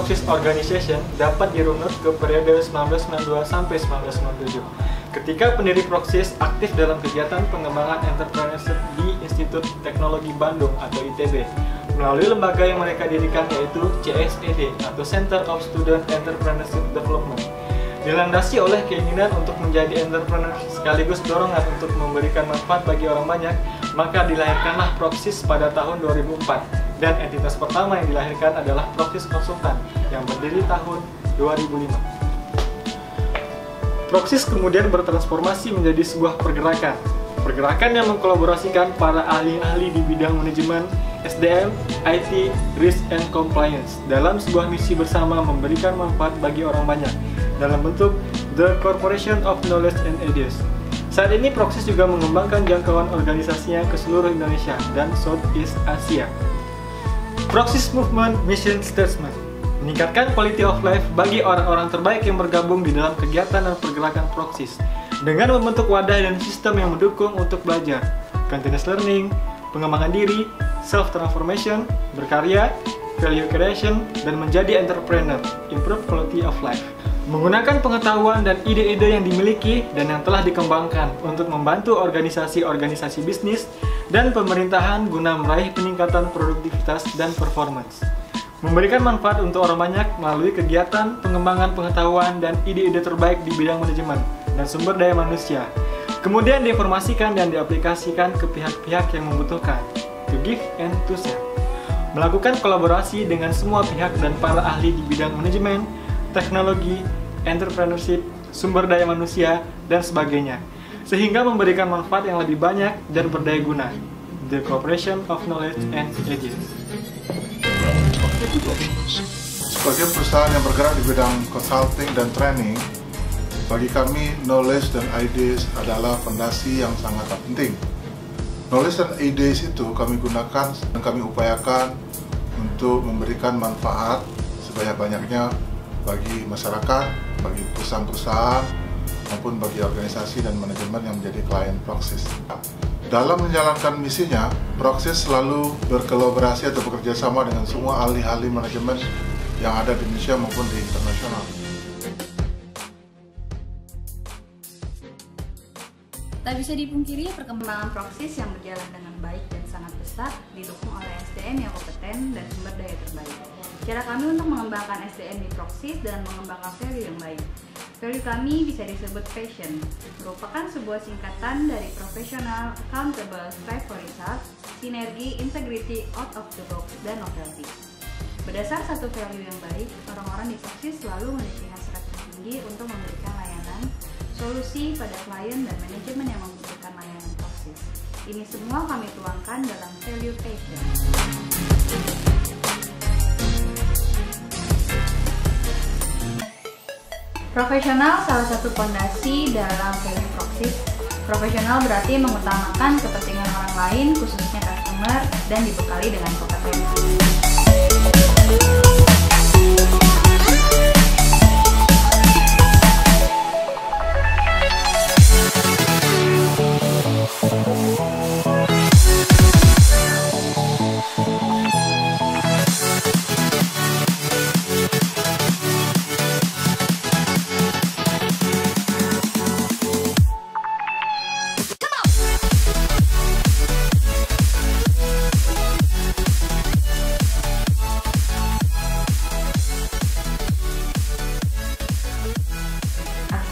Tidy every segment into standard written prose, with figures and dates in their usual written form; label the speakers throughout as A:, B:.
A: Proxys Organization dapat dirunut ke periode 1992 sampai 1997. Ketika pendiri Proxys aktif dalam kegiatan pengembangan entrepreneurship di Institut Teknologi Bandung atau ITB, melalui lembaga yang mereka dirikan yaitu CSED atau Center of Student Entrepreneurship Development. Dilandasi oleh keinginan untuk menjadi entrepreneur sekaligus dorongan untuk memberikan manfaat bagi orang banyak, maka dilahirkanlah Proxys pada tahun 2004 dan entitas pertama yang dilahirkan adalah Proxys Konsultan yang berdiri tahun 2005. Proxys kemudian bertransformasi menjadi sebuah pergerakan yang mengkolaborasikan para ahli-ahli di bidang manajemen, SDM, IT, Risk and Compliance dalam sebuah misi bersama memberikan manfaat bagi orang banyak dalam bentuk The Corporation of Knowledge and Ideas. Saat ini Proxys juga mengembangkan jangkauan organisasinya ke seluruh Indonesia dan Southeast Asia. Proxys Movement Mission Statement meningkatkan quality of life bagi orang-orang terbaik yang bergabung di dalam kegiatan dan pergerakan Proxys dengan membentuk wadah dan sistem yang mendukung untuk belajar, continuous learning, pengembangan diri, self-transformation, berkarya, value creation, dan menjadi entrepreneur, improve quality of life. Menggunakan pengetahuan dan ide-ide yang dimiliki dan yang telah dikembangkan untuk membantu organisasi-organisasi bisnis dan pemerintahan guna meraih peningkatan produktivitas dan performance. Memberikan manfaat untuk orang banyak melalui kegiatan pengembangan pengetahuan dan ide-ide terbaik di bidang manajemen dan sumber daya manusia. Kemudian diinformasikan dan diaplikasikan ke pihak-pihak yang membutuhkan, to give and to share. Melakukan kolaborasi dengan semua pihak dan para ahli di bidang manajemen, teknologi, entrepreneurship, sumber daya manusia, dan sebagainya, sehingga memberikan manfaat yang lebih banyak dan berdaya guna. The Corporation of Knowledge and Ideas.
B: Sebagai perusahaan yang bergerak di bidang consulting dan training, bagi kami knowledge dan ideas adalah fondasi yang sangat penting. Knowledge dan ideas itu kami gunakan dan kami upayakan untuk memberikan manfaat sebanyak-banyaknya bagi masyarakat, bagi perusahaan-perusahaan, maupun bagi organisasi dan manajemen yang menjadi klien Proxys. Dalam menjalankan misinya, Proxys selalu berkolaborasi atau bekerja sama dengan semua ahli-ahli manajemen yang ada di Indonesia maupun di internasional.
C: Tak bisa dipungkiri, perkembangan Proxys yang berjalan dengan baik dan sangat pesat didukung oleh SDM yang kompeten dan sumber daya terbaik. Cara kami untuk mengembangkan SDM di Proxys dan mengembangkan value yang baik. Value kami bisa disebut passion, merupakan sebuah singkatan dari professional, accountable, strive for results, sinergi, integrity, out of the box, dan novelty. Berdasar satu value yang baik, orang-orang di Proxys selalu memiliki hasrat tinggi untuk memberikan layanan, solusi pada klien dan manajemen yang membutuhkan layanan Proxys. Ini semua kami tuangkan dalam value passion. Profesional salah satu fondasi dalam value Proxys. Profesional berarti mengutamakan kepentingan orang lain, khususnya customer, dan dibekali dengan kompetensi.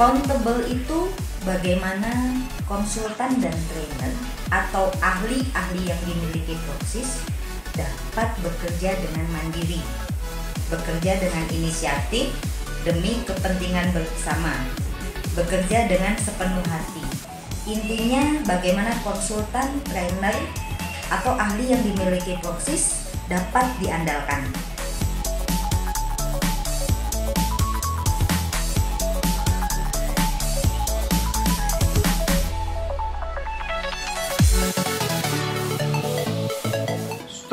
D: Accountable itu bagaimana konsultan dan trainer atau ahli-ahli yang dimiliki Proxys dapat bekerja dengan mandiri, bekerja dengan inisiatif demi kepentingan bersama, bekerja dengan sepenuh hati. Intinya bagaimana konsultan, trainer, atau ahli yang dimiliki Proxys dapat diandalkan.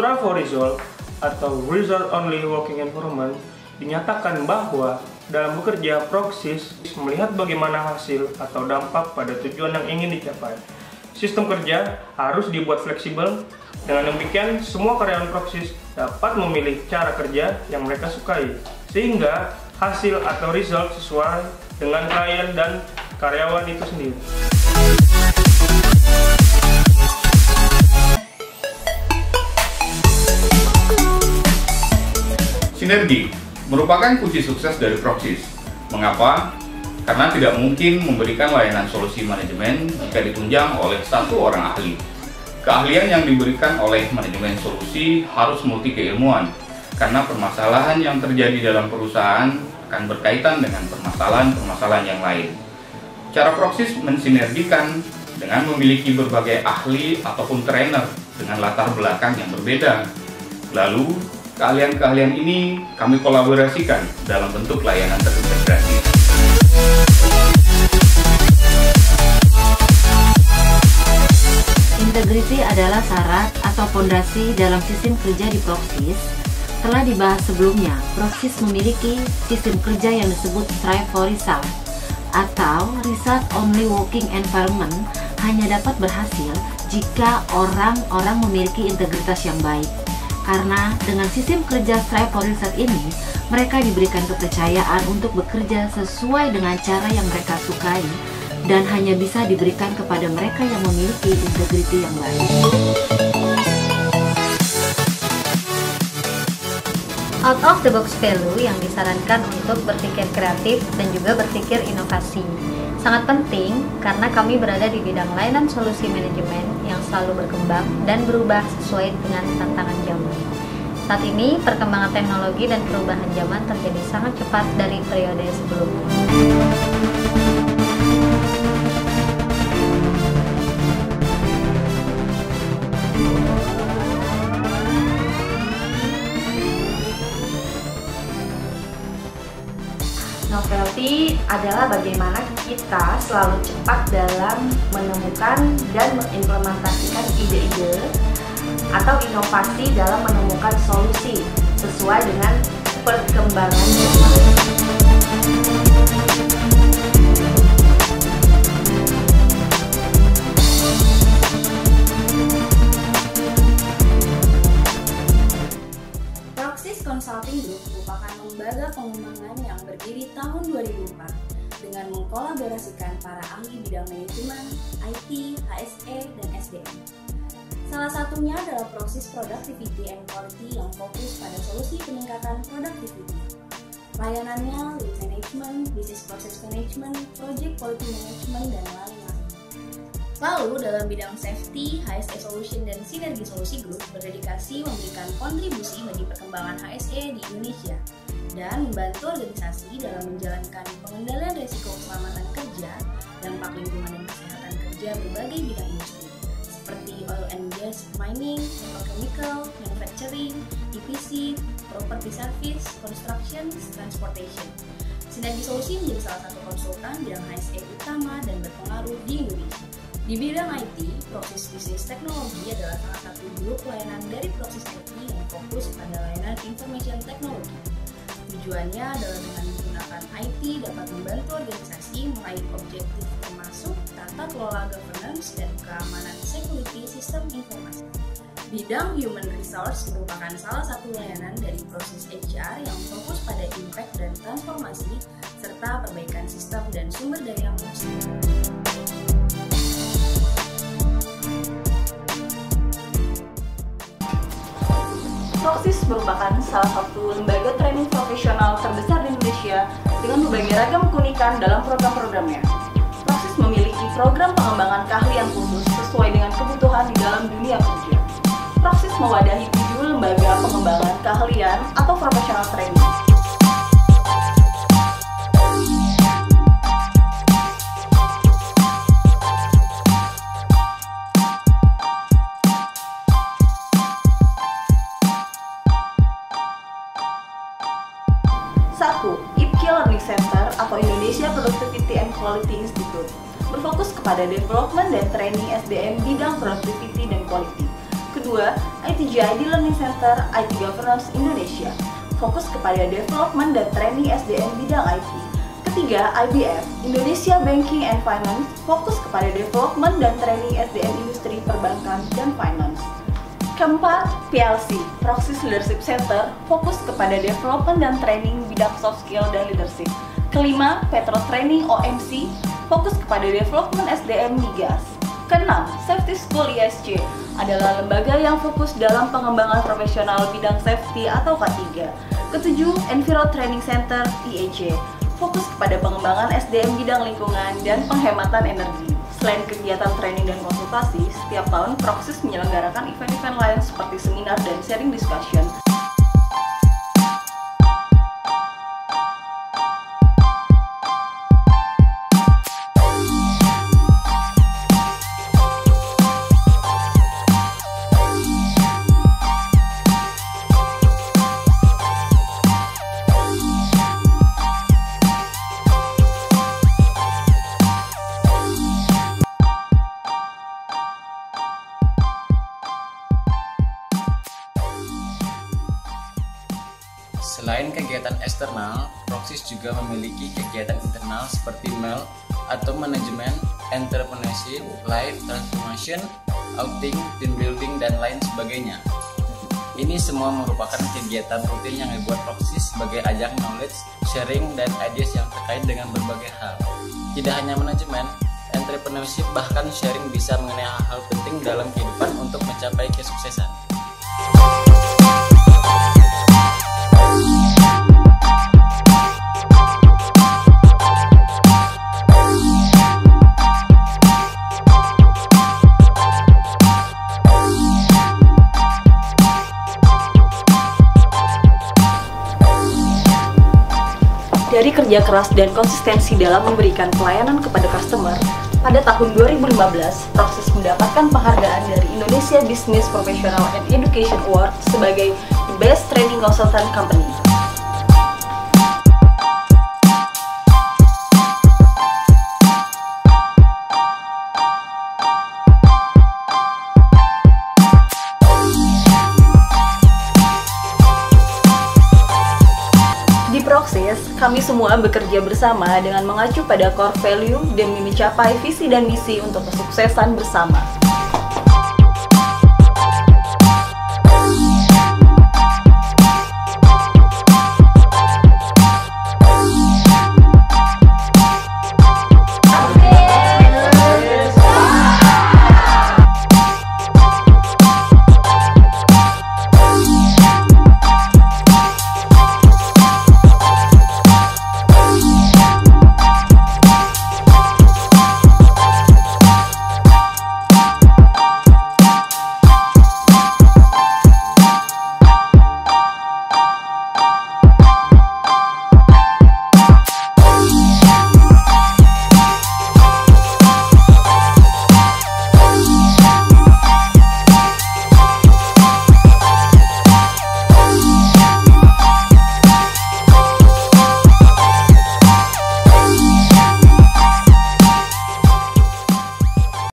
A: Strive for Result atau Result Only Working Environment dinyatakan bahwa dalam bekerja Proxys melihat bagaimana hasil atau dampak pada tujuan yang ingin dicapai. Sistem kerja harus dibuat fleksibel. Dengan demikian, semua karyawan Proxys dapat memilih cara kerja yang mereka sukai,
E: sehingga hasil atau result sesuai dengan klien dan karyawan itu sendiri.
F: Sinergi merupakan kunci sukses dari Proxys. Mengapa? Karena tidak mungkin memberikan layanan solusi manajemen jika ditunjang oleh satu orang ahli. Keahlian yang diberikan oleh manajemen solusi harus multi keilmuan, karena permasalahan yang terjadi dalam perusahaan akan berkaitan dengan permasalahan-permasalahan yang lain. Cara Proxys mensinergikan dengan memiliki berbagai ahli ataupun trainer dengan latar belakang yang berbeda. Lalu, keahlian-keahlian ini kami kolaborasikan dalam bentuk layanan terintegrasi.
G: Integrity adalah syarat atau fondasi dalam sistem kerja di Proxys. Telah dibahas sebelumnya, Proxys memiliki sistem kerja yang disebut Strive for Result atau Result Only Working Environment hanya dapat berhasil jika orang-orang memiliki integritas yang baik. Karena dengan sistem kerja Strive for Result ini, mereka diberikan kepercayaan untuk bekerja sesuai dengan cara yang mereka sukai dan hanya bisa diberikan kepada mereka yang memiliki integriti yang baik.
C: Out of the box value yang disarankan untuk berpikir kreatif dan juga berpikir inovasi. Sangat penting karena kami berada di bidang layanan solusi manajemen yang selalu berkembang dan berubah sesuai dengan tantangan zaman. Saat ini, perkembangan teknologi dan perubahan zaman terjadi sangat cepat dari periode sebelumnya.
H: Novelty adalah bagaimana kita selalu cepat dalam menemukan dan mengimplementasikan ide-ide atau inovasi dalam menemukan solusi sesuai dengan perkembangan zaman.
I: Proxys Consulting Group merupakan lembaga pengembangan yang berdiri tahun 2004 dengan mengkolaborasikan para ahli bidang manajemen, IT, HSE, dan SDM. Salah satunya adalah Proxys Productivity and Quality yang fokus pada solusi peningkatan productivity. Layanannya lead management, business process management, project quality management, dan lain-lain. Lalu dalam bidang safety, HSE Solution dan Sinergi Solusi Group berdedikasi memberikan kontribusi bagi perkembangan HSE di Indonesia dan membantu organisasi dalam menjalankan pengendalian risiko keselamatan kerja, dampak lingkungan dan kesehatan kerja berbagai bidang industri seperti oil and gas, mining, petrochemical, manufacturing, EPC, property service, construction, transportation. Sinergi Solusi menjadi salah satu konsultan bidang HSE utama dan berpengaruh di Indonesia. Di bidang IT, Proxys Business Technology adalah salah satu grup layanan dari Proxys IT yang fokus pada layanan information technology. Tujuannya adalah dengan menggunakan IT dapat membantu organisasi meraih objektif termasuk tata kelola governance dan keamanan security sistem informasi. Bidang Human Resource merupakan salah satu layanan dari Proxys HR yang fokus pada impact dan transformasi serta perbaikan sistem dan sumber daya manusia.
H: Proxys merupakan salah satu lembaga training profesional terbesar di Indonesia dengan berbagai ragam keunikan dalam program-programnya. Proxys memiliki program pengembangan keahlian khusus sesuai dengan kebutuhan di dalam dunia kerja. Proxys mewadahi 7 lembaga pengembangan keahlian atau professional training. IPQ Learning Center atau Indonesia Productivity and Quality Institute berfokus kepada development dan training SDM bidang productivity dan quality. Kedua, ITGID Learning Center IT Governance Indonesia fokus kepada development dan training SDM bidang IT. Ketiga, IBF Indonesia Banking and Finance fokus kepada development dan training SDM industri perbankan dan finance. Keempat, PLC, Proxys Leadership Center, fokus kepada development dan training bidang soft skill dan leadership. Kelima, Petro Training OMC, fokus kepada development SDM migas. Keenam, Safety School ISC, adalah lembaga yang fokus dalam pengembangan profesional bidang safety atau K3. Ketujuh, Enviro Training Center IEC, fokus kepada pengembangan SDM bidang lingkungan dan penghematan energi. Selain kegiatan training dan konsultasi, setiap tahun Proxys menyelenggarakan event-event lain seperti seminar dan sharing discussion.
J: Selain kegiatan eksternal, Proxys juga memiliki kegiatan internal seperti MEL atau Manajemen, Entrepreneurship, Life Transformation, Outing, Team Building, dan lain sebagainya. Ini semua merupakan kegiatan rutin yang dibuat Proxys sebagai ajang knowledge, sharing, dan ideas yang terkait dengan berbagai hal. Tidak hanya manajemen, entrepreneurship, bahkan sharing bisa mengenai hal-hal penting dalam kehidupan untuk mencapai kesuksesan.
H: Dari kerja keras dan konsistensi dalam memberikan pelayanan kepada customer, pada tahun 2015, Proxys mendapatkan penghargaan dari Indonesia Business Professional and Education Award sebagai The Best Training Consultant Company. Di Proxys, kami semua bekerja bersama dengan mengacu pada core value demi mencapai visi dan misi untuk kesuksesan bersama.